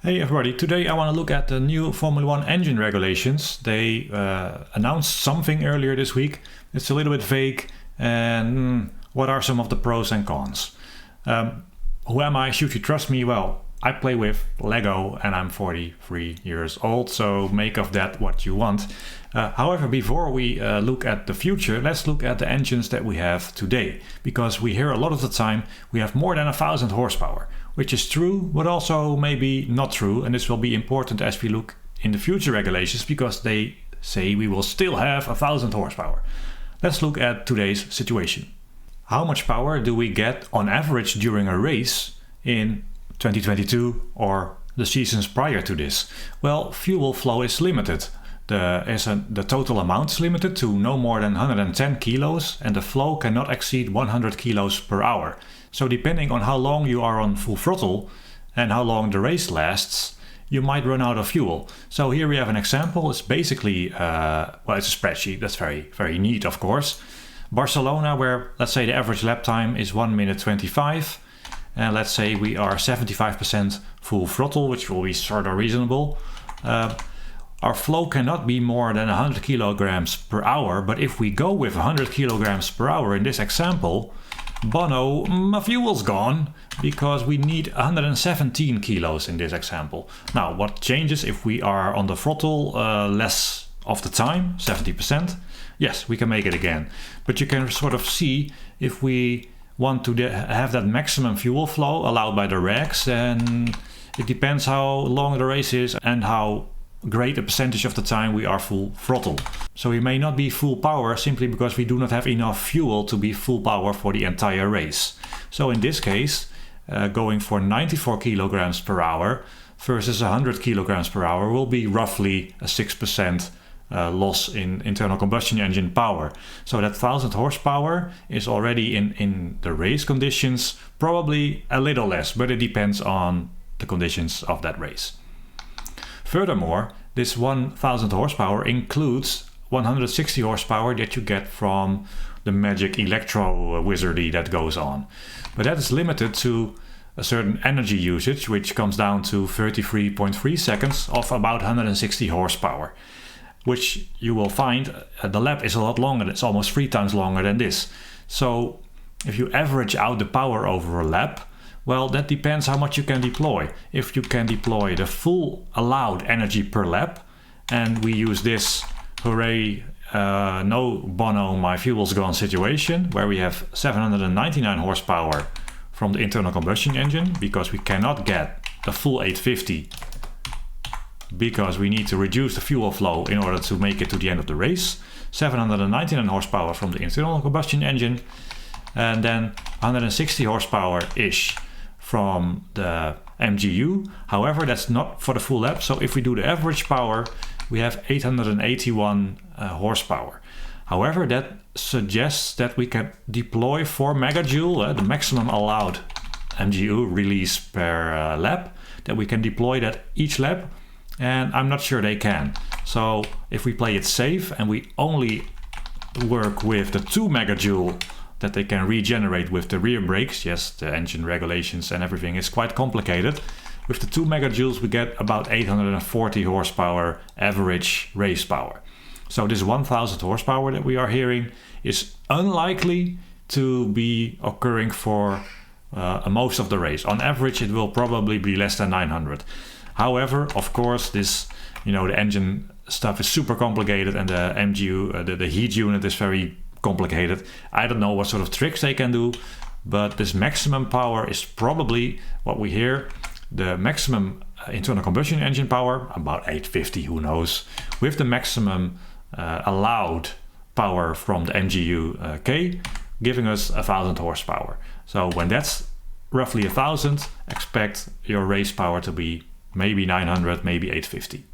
Hey everybody, today I want to look at the new Formula 1 engine regulations. They announced something earlier this week. It's a little bit vague, and what are some of the pros and cons? Who am I? Should you trust me? Well, I play with Lego and I'm 43 years old, so make of that what you want. However, before we look at the future, let's look at the engines that we have today, because we hear a lot of the time we have more than 1,000 horsepower. Which is true, but also maybe not true, and this will be important as we look in the future regulations because they say we will still have 1,000 horsepower. Let's look at today's situation. How much power do we get on average during a race in 2022 or the seasons prior to this? Well, fuel flow is limited. The total amount is limited to no more than 110 kilos and the flow cannot exceed 100 kilos per hour. So depending on how long you are on full throttle and how long the race lasts, you might run out of fuel. So here we have an example. It's basically, it's a spreadsheet. That's very, very neat, of course. Barcelona, where let's say the average lap time is 1 minute 25. And let's say we are 75% full throttle, which will be sort of reasonable. Our flow cannot be more than 100 kilograms per hour. But if we go with 100 kilograms per hour in this example, Bono, my fuel's gone because we need 117 kilos in this example. Now, what changes if we are on the throttle less of the time, 70%? Yes, we can make it again. But you can sort of see if we want to have that maximum fuel flow allowed by the regs, then it depends how long the race is and how great a percentage of the time we are full throttle. So we may not be full power simply because we do not have enough fuel to be full power for the entire race. So in this case, going for 94 kilograms per hour versus 100 kilograms per hour will be roughly a 6% loss in internal combustion engine power. So that 1,000 horsepower is already in the race conditions probably a little less, but it depends on the conditions of that race. Furthermore, this 1,000 horsepower includes 160 horsepower that you get from the magic electro wizardry that goes on. But that is limited to a certain energy usage, which comes down to 33.3 seconds of about 160 horsepower, which you will find the lap is a lot longer. It's almost 3 times longer than this. So if you average out the power over a lap, well, that depends how much you can deploy. If you can deploy the full allowed energy per lap, and we use this hooray, no Bono, my fuel's gone situation, where we have 799 horsepower from the internal combustion engine, because we cannot get the full 850, because we need to reduce the fuel flow in order to make it to the end of the race. 799 horsepower from the internal combustion engine, and then 160 horsepower-ish from the MGU. However, that's not for the full lap. So if we do the average power, we have 881 horsepower. However, that suggests that we can deploy 4 megajoule, the maximum allowed MGU release per lap, that we can deploy that each lap. And I'm not sure they can. So if we play it safe and we only work with the 2 megajoule that they can regenerate with the rear brakes. Yes, the engine regulations and everything is quite complicated. With the 2 megajoules we get about 840 horsepower average race power. So this 1,000 horsepower that we are hearing is unlikely to be occurring for most of the race. On average it will probably be less than 900. However, of course, this, the engine stuff is super complicated and the MGU, the heat unit is very complicated. I don't know what sort of tricks they can do, but this maximum power is probably what we hear. The maximum internal combustion engine power, about 850, who knows, with the maximum allowed power from the MGU K, giving us 1,000 horsepower. So when that's roughly 1,000, expect your race power to be maybe 900, maybe 850.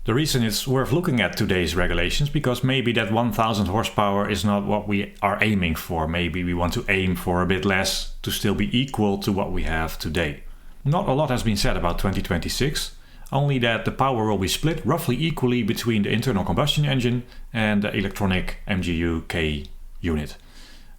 The reason it's worth looking at today's regulations, because maybe that 1,000 horsepower is not what we are aiming for. Maybe we want to aim for a bit less to still be equal to what we have today. Not a lot has been said about 2026, only that the power will be split roughly equally between the internal combustion engine and the electronic MGU K unit.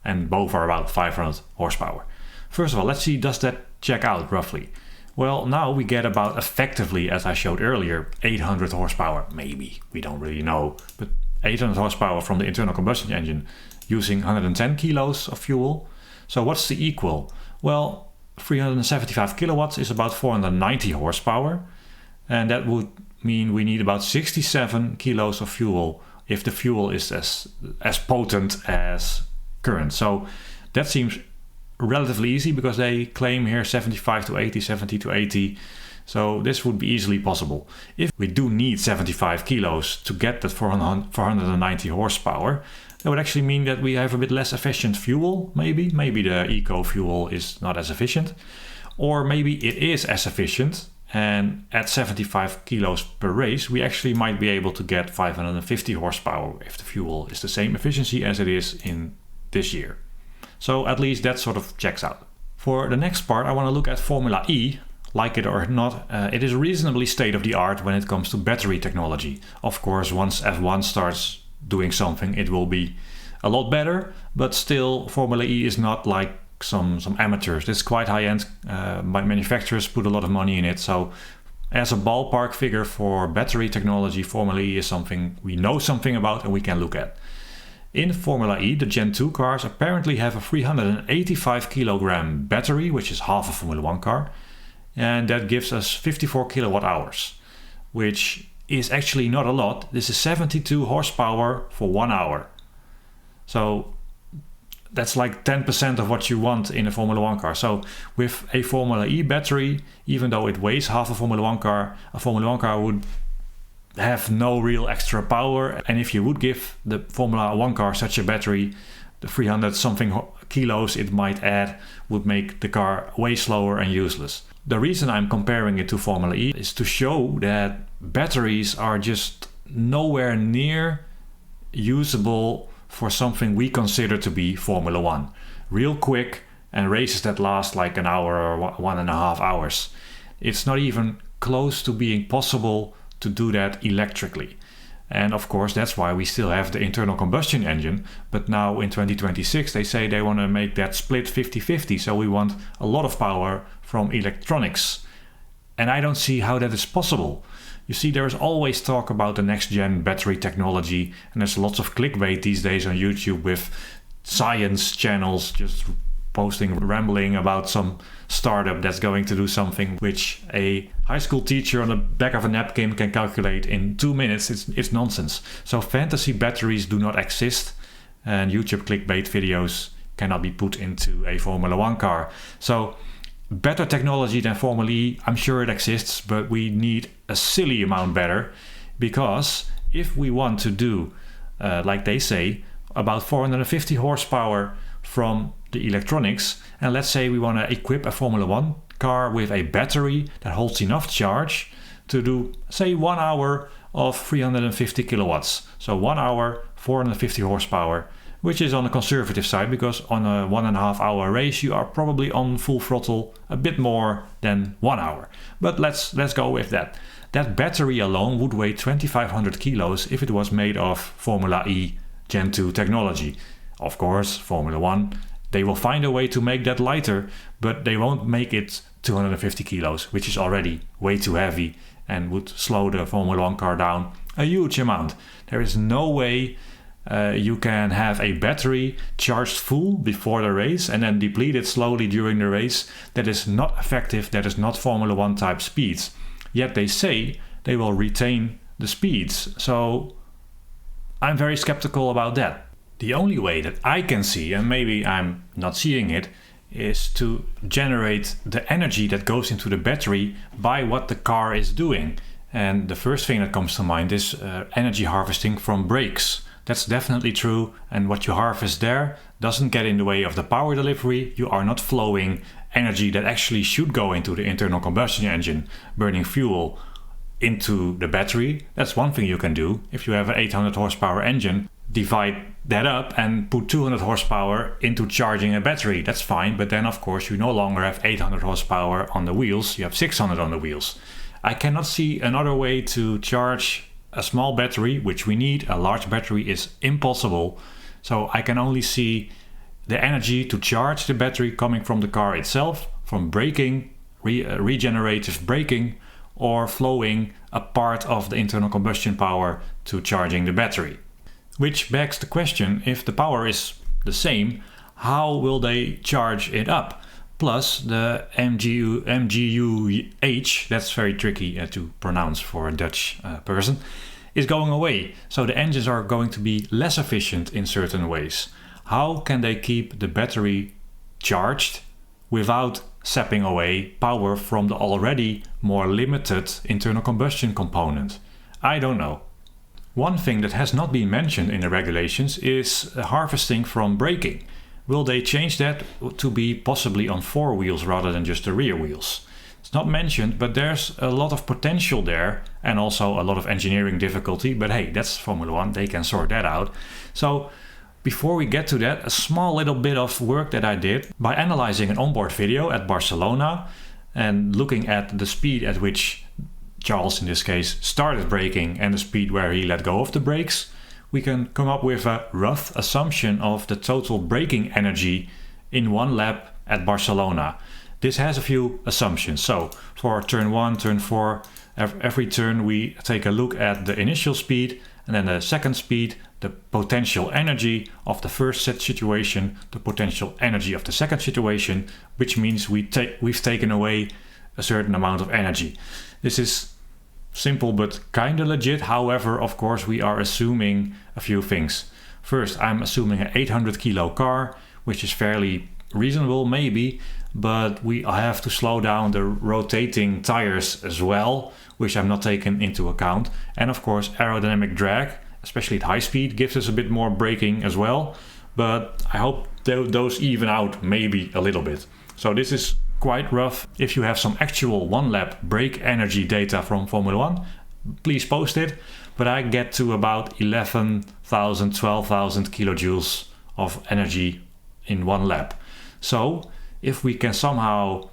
And both are about 500 horsepower. First of all, let's see, does that check out roughly? Well, now we get about effectively, as I showed earlier, 800 horsepower, maybe, we don't really know, but 800 horsepower from the internal combustion engine using 110 kilos of fuel. So what's the equal? Well, 375 kilowatts is about 490 horsepower, and that would mean we need about 67 kilos of fuel if the fuel is as potent as current. So that seems relatively easy because they claim here 75 to 80, 70 to 80. So this would be easily possible. If we do need 75 kilos to get that 490 horsepower, that would actually mean that we have a bit less efficient fuel, maybe. Maybe the eco fuel is not as efficient. Or maybe it is as efficient, and at 75 kilos per race, we actually might be able to get 550 horsepower if the fuel is the same efficiency as it is in this year. So at least that sort of checks out. For the next part, I want to look at Formula E. Like it or not, it is reasonably state-of-the-art when it comes to battery technology. Of course, once F1 starts doing something, it will be a lot better, but still Formula E is not like some amateurs. It's quite high-end. Manufacturers put a lot of money in it. So as a ballpark figure for battery technology, Formula E is something we know something about and we can look at. In Formula E, the Gen 2 cars apparently have a 385 kilogram battery, which is half a Formula 1 car, and that gives us 54 kilowatt hours, which is actually not a lot. This is 72 horsepower for 1 hour. So that's like 10% of what you want in a Formula 1 car. So with a Formula E battery, even though it weighs half a Formula 1 car would have no real extra power. And if you would give the Formula 1 car such a battery, the 300 something kilos it might add would make the car way slower and useless. The reason I'm comparing it to Formula E is to show that batteries are just nowhere near usable for something we consider to be Formula 1. Real quick and races that last like an hour or 1.5 hours. It's not even close to being possible to do that electrically. And of course that's why we still have the internal combustion engine, but now in 2026 they say they want to make that split 50-50, so we want a lot of power from electronics. And I don't see how that is possible. You see, there is always talk about the next gen battery technology, and there's lots of clickbait these days on YouTube with science channels just posting, rambling about some startup that's going to do something which a high school teacher on the back of a napkin can calculate in 2 minutes. It's nonsense. So fantasy batteries do not exist, and YouTube clickbait videos cannot be put into a Formula 1 car. So better technology than Formula E, I'm sure it exists, but we need a silly amount better, because if we want to do, like they say, about 450 horsepower from the electronics, and let's say we want to equip a Formula 1 car with a battery that holds enough charge to do, say, 1 hour of 350 kilowatts. So 1 hour, 450 horsepower, which is on the conservative side, because on a 1.5 hour race you are probably on full throttle a bit more than 1 hour. But let's go with that. That battery alone would weigh 2,500 kilos if it was made of Formula E Gen 2 technology. Of course, Formula 1, they will find a way to make that lighter, but they won't make it 250 kilos, which is already way too heavy and would slow the Formula 1 car down a huge amount. There is no way you can have a battery charged full before the race and then deplete it slowly during the race. That is not effective. That is not Formula 1 type speeds. Yet they say they will retain the speeds. So I'm very skeptical about that. The only way that I can see, and maybe I'm not seeing it, is to generate the energy that goes into the battery by what the car is doing. And the first thing that comes to mind is energy harvesting from brakes. That's definitely true, and what you harvest there doesn't get in the way of the power delivery. You are not flowing energy that actually should go into the internal combustion engine, burning fuel, into the battery. That's one thing you can do. If you have an 800 horsepower engine, divide that up and put 200 horsepower into charging a battery. That's fine, but then of course you no longer have 800 horsepower on the wheels, you have 600 on the wheels. I cannot see another way to charge a small battery, which we need. A large battery is impossible. So I can only see the energy to charge the battery coming from the car itself, from braking, regenerative braking or flowing a part of the internal combustion power to charging the battery. Which begs the question, if the power is the same, how will they charge it up? Plus the MGU-H, that's very tricky to pronounce for a Dutch person, is going away. So the engines are going to be less efficient in certain ways. How can they keep the battery charged without sapping away power from the already more limited internal combustion component? I don't know. One thing that has not been mentioned in the regulations is harvesting from braking. Will they change that to be possibly on 4 wheels rather than just the rear wheels? It's not mentioned, but there's a lot of potential there and also a lot of engineering difficulty. But hey, that's Formula 1, they can sort that out. So before we get to that, a small little bit of work that I did by analyzing an onboard video at Barcelona and looking at the speed at which Charles, in this case, started braking and the speed where he let go of the brakes, we can come up with a rough assumption of the total braking energy in one lap at Barcelona. This has a few assumptions. So for turn 1, turn 4, every turn we take a look at the initial speed and then the second speed, the potential energy of the first set situation, the potential energy of the second situation, which means we've taken away a certain amount of energy. This is simple but kind of legit. However, of course, we are assuming a few things. First, I'm assuming an 800 kilo car, which is fairly reasonable maybe, but we have to slow down the rotating tires as well, which I'm not taking into account. And of course, aerodynamic drag, especially at high speed, gives us a bit more braking as well. But I hope those even out maybe a little bit. So this is quite rough. If you have some actual one lap brake energy data from Formula 1, please post it. But I get to about 11,000, 12,000 kilojoules of energy in one lap. So if we can somehow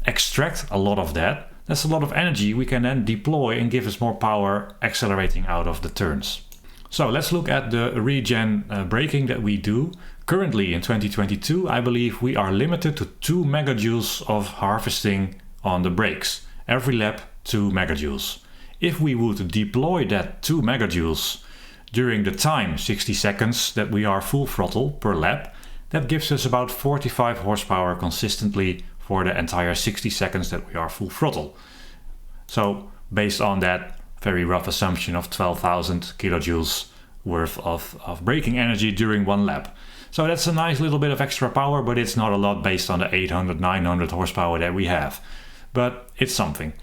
extract a lot of that, that's a lot of energy we can then deploy and give us more power accelerating out of the turns. So let's look at the regen braking that we do. Currently in 2022, I believe we are limited to 2 megajoules of harvesting on the brakes. Every lap 2 megajoules. If we would deploy that 2 megajoules during the time, 60 seconds, that we are full throttle per lap, that gives us about 45 horsepower consistently for the entire 60 seconds that we are full throttle. So based on that very rough assumption of 12,000 kilojoules worth of braking energy during one lap. So that's a nice little bit of extra power, but it's not a lot based on the 800, 900 horsepower that we have. But it's something.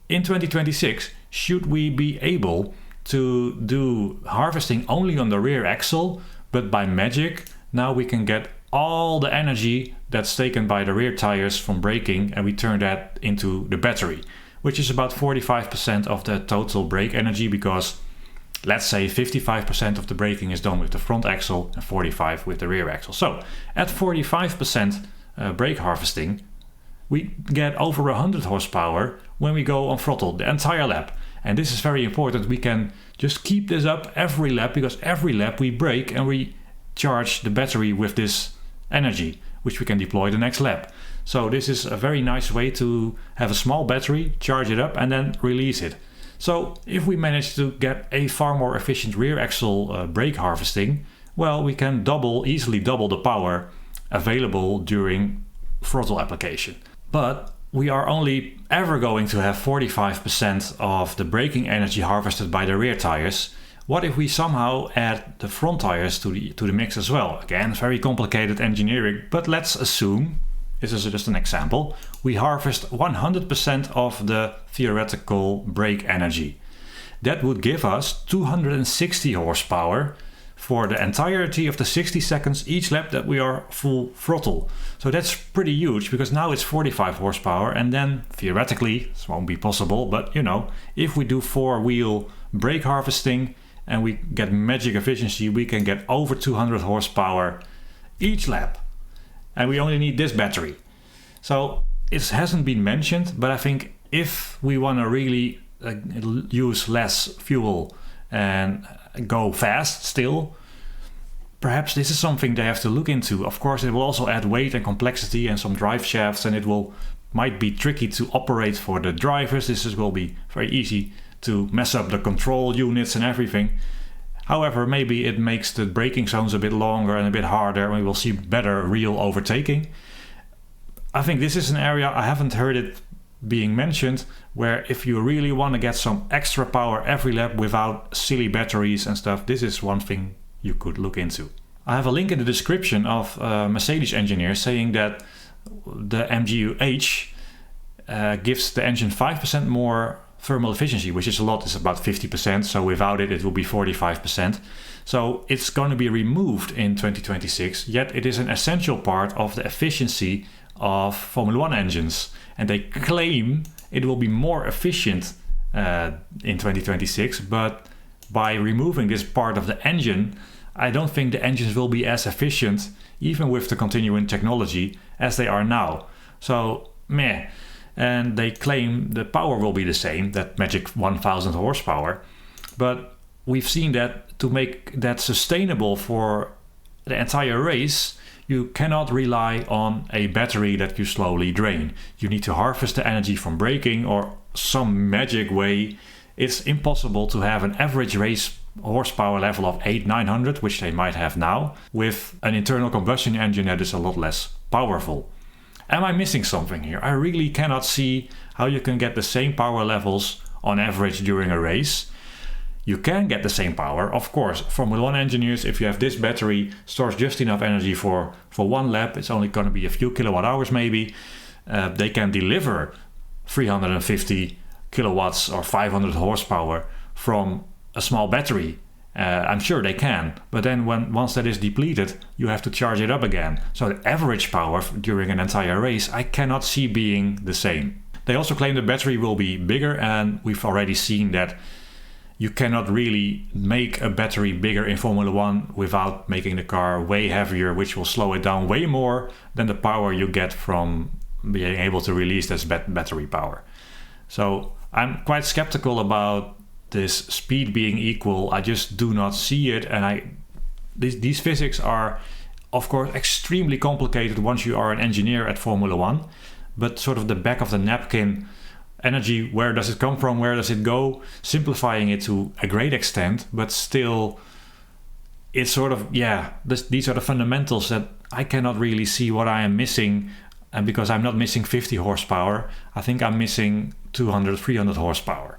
In 2026, should we be able to do harvesting only on the rear axle, but by magic, now we can get all the energy that's taken by the rear tires from braking and we turn that into the battery, which is about 45% of the total brake energy, because let's say 55% of the braking is done with the front axle and 45% with the rear axle. So at 45% brake harvesting, we get over 100 horsepower when we go on throttle the entire lap. And this is very important. We can just keep this up every lap, because every lap we brake and we charge the battery with this energy, which we can deploy the next lap. So this is a very nice way to have a small battery, charge it up and then release it. So if we manage to get a far more efficient rear axle brake harvesting, well, we can easily double the power available during throttle application. But we are only ever going to have 45% of the braking energy harvested by the rear tires. What if we somehow add the front tires to the mix as well? Again, very complicated engineering, but let's assume, this is just an example, we harvest 100% of the theoretical brake energy. That would give us 260 horsepower for the entirety of the 60 seconds each lap that we are full throttle. So that's pretty huge, because now it's 45 horsepower, and then theoretically, this won't be possible, but you know, if we do 4-wheel brake harvesting and we get magic efficiency, we can get over 200 horsepower each lap. And we only need this battery. So it hasn't been mentioned, but I think if we want to really use less fuel and go fast still, perhaps this is something they have to look into. Of course, it will also add weight and complexity and some drive shafts, and it will might be tricky to operate for the drivers. Will be very easy to mess up the control units and everything. However, maybe it makes the braking zones a bit longer and a bit harder, and we will see better real overtaking. I think this is an area, I haven't heard it being mentioned, where if you really want to get some extra power every lap without silly batteries and stuff, this is one thing you could look into. I have a link in the description of Mercedes engineers saying that the MGU-H gives the engine 5% more thermal efficiency, which is a lot. It's about 50%, so without it, it will be 45%. So it's going to be removed in 2026, yet it is an essential part of the efficiency of Formula 1 engines. And they claim it will be more efficient in 2026, but by removing this part of the engine, I don't think the engines will be as efficient, even with the continuing technology, as they are now. So, meh. And they claim the power will be the same, that magic 1000 horsepower. But we've seen that to make that sustainable for the entire race, you cannot rely on a battery that you slowly drain. You need to harvest the energy from braking or some magic way. It's impossible to have an average race horsepower level of 800-900, which they might have now, with an internal combustion engine that is a lot less powerful. Am I missing something here? I really cannot see how you can get the same power levels on average during a race. You can get the same power, of course. Formula 1 engineers, if you have this battery, stores just enough energy for one lap. It's only going to be a few kilowatt hours maybe. They can deliver 350 kilowatts or 500 horsepower from a small battery. I'm sure they can, but then once that is depleted, you have to charge it up again. So the average power during an entire race, I cannot see being the same. They also claim the battery will be bigger, and we've already seen that you cannot really make a battery bigger in Formula 1 without making the car way heavier, which will slow it down way more than the power you get from being able to release this battery power. So I'm quite skeptical about this speed being equal. I just do not see it, and these physics are of course extremely complicated once you are an engineer at Formula 1, but sort of the back of the napkin energy, where does it come from, where does it go, simplifying it to a great extent, but still it's sort of, these are the fundamentals that I cannot really see what I am missing. And because I'm not missing 50 horsepower, I think I'm missing 200, 300 horsepower.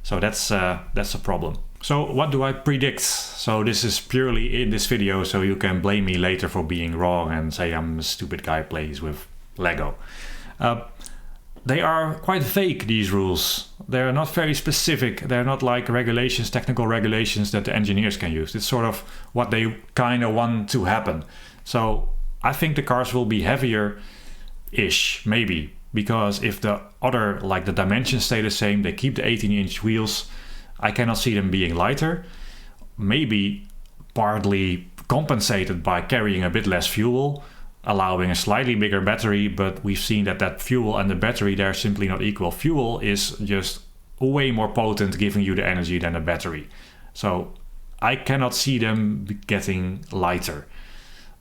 So that's a problem. So what do I predict? So this is purely in this video, so you can blame me later for being wrong and say I'm a stupid guy who plays with Lego. They are quite vague, these rules. They're not very specific. They're not like regulations, technical regulations that the engineers can use. It's sort of what they kind of want to happen. So I think the cars will be heavier-ish, maybe. Because if the other, like the dimensions stay the same, they keep the 18-inch wheels, I cannot see them being lighter. Maybe partly compensated by carrying a bit less fuel, allowing a slightly bigger battery, but we've seen that fuel and the battery, they're simply not equal. Fuel is just way more potent, giving you the energy than a battery. So I cannot see them getting lighter.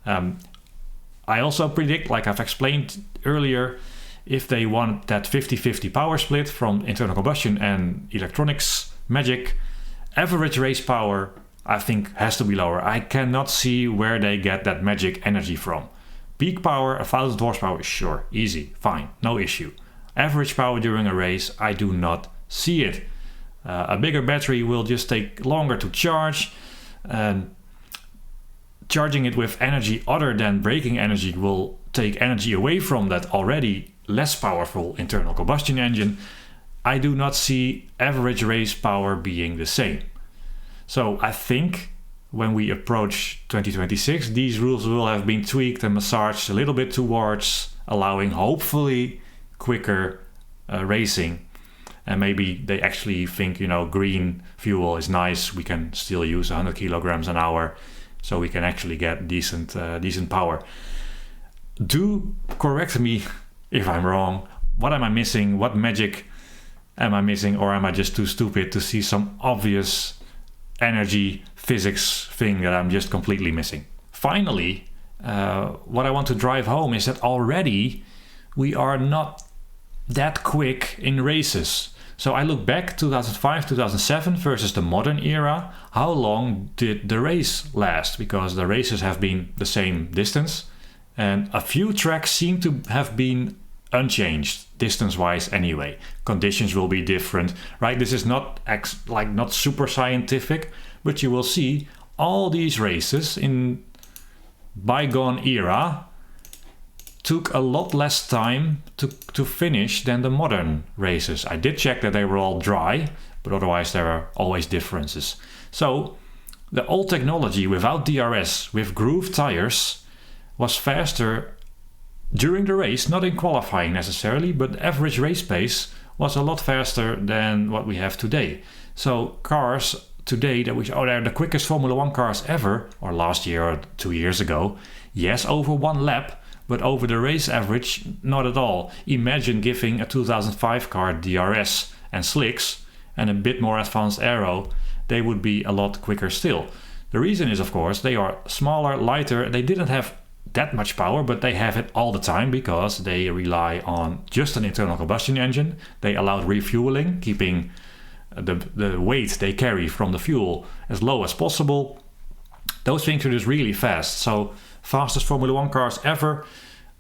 I also predict, like I've explained earlier, if they want that 50-50 power split from internal combustion and electronics magic, average race power, I think, has to be lower. I cannot see where they get that magic energy from. Peak power, 1000 horsepower, sure, easy, fine, no issue. Average power during a race, I do not see it. A bigger battery will just take longer to charge. Charging it with energy other than braking energy will take energy away from that already less powerful internal combustion engine. I do not see average race power being the same. So I think when we approach 2026, these rules will have been tweaked and massaged a little bit towards allowing hopefully quicker racing. And maybe they actually think, green fuel is nice. We can still use 100 kilograms an hour, so we can actually get decent power. Do correct me if I'm wrong. What am I missing? What magic am I missing? Or am I just too stupid to see some obvious energy physics thing that I'm just completely missing? Finally, what I want to drive home is that already we are not that quick in races. So I look back 2005, 2007 versus the modern era. How long did the race last? Because the races have been the same distance, and a few tracks seem to have been unchanged distance-wise anyway. Conditions will be different, right? This is not not super scientific, but you will see all these races in bygone era took a lot less time to finish than the modern races. I did check that they were all dry, but otherwise there are always differences. So the old technology without DRS, with groove tires, was faster during the race, not in qualifying necessarily, but average race pace was a lot faster than what we have today. So cars today that they're the quickest Formula 1 cars ever, or last year or 2 years ago, yes, over one lap, but over the race average, not at all. Imagine giving a 2005 car DRS and slicks and a bit more advanced aero, they would be a lot quicker still. The reason is, of course, they are smaller, lighter, they didn't have that much power, but they have it all the time because they rely on just an internal combustion engine. They allowed refueling, keeping the weight they carry from the fuel as low as possible. Those things are just really fast. So fastest Formula 1 cars ever.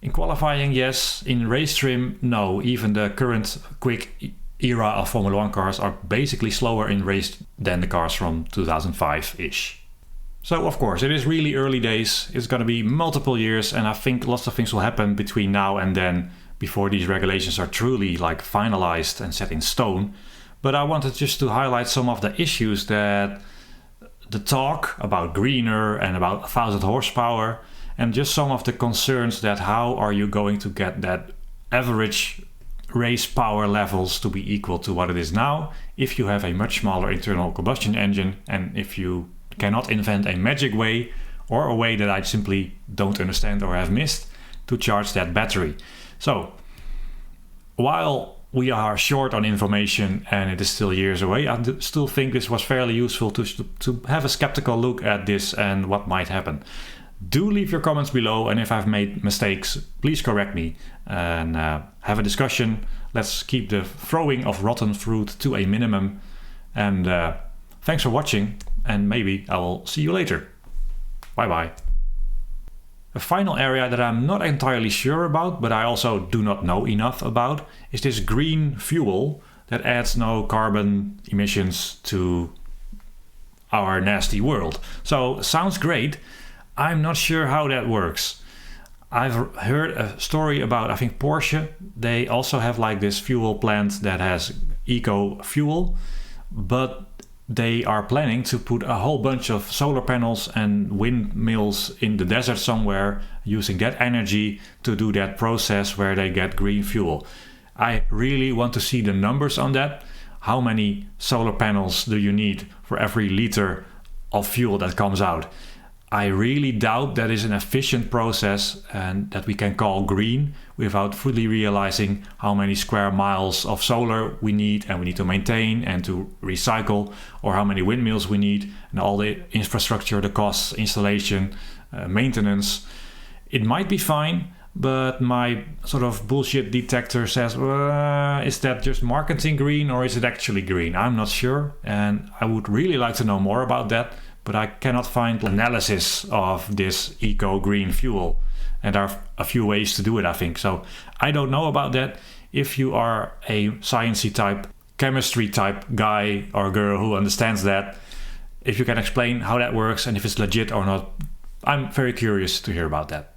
In qualifying, yes. In race trim, no. Even the current quick era of Formula 1 cars are basically slower in race than the cars from 2005-ish. So of course, it is really early days. It's going to be multiple years, and I think lots of things will happen between now and then before these regulations are truly finalized and set in stone. But I wanted just to highlight some of the issues that the talk about greener and about 1,000 horsepower, and just some of the concerns that how are you going to get that average race power levels to be equal to what it is now if you have a much smaller internal combustion engine, and if you cannot invent a magic way, or a way that I simply don't understand or have missed, to charge that battery. So while we are short on information and it is still years away, I still think this was fairly useful to have a skeptical look at this and what might happen. Do leave your comments below, and if I've made mistakes, please correct me and have a discussion. Let's keep the throwing of rotten fruit to a minimum. And thanks for watching, and maybe I will see you later. Bye bye. A final area that I'm not entirely sure about, but I also do not know enough about, is this green fuel that adds no carbon emissions to our nasty world. So sounds great. I'm not sure how that works. I've heard a story about, I think Porsche, they also have this fuel plant that has eco fuel, but they are planning to put a whole bunch of solar panels and windmills in the desert somewhere, using that energy to do that process where they get green fuel. I really want to see the numbers on that. How many solar panels do you need for every liter of fuel that comes out? I really doubt that is an efficient process and that we can call green without fully realizing how many square miles of solar we need and we need to maintain and to recycle, or how many windmills we need and all the infrastructure, the costs, installation, maintenance. It might be fine, but my sort of bullshit detector says, is that just marketing green or is it actually green? I'm not sure, and I would really like to know more about that. But I cannot find analysis of this eco-green fuel. And there are a few ways to do it, I think. So I don't know about that. If you are a sciencey type, chemistry type guy or girl who understands that, if you can explain how that works and if it's legit or not, I'm very curious to hear about that.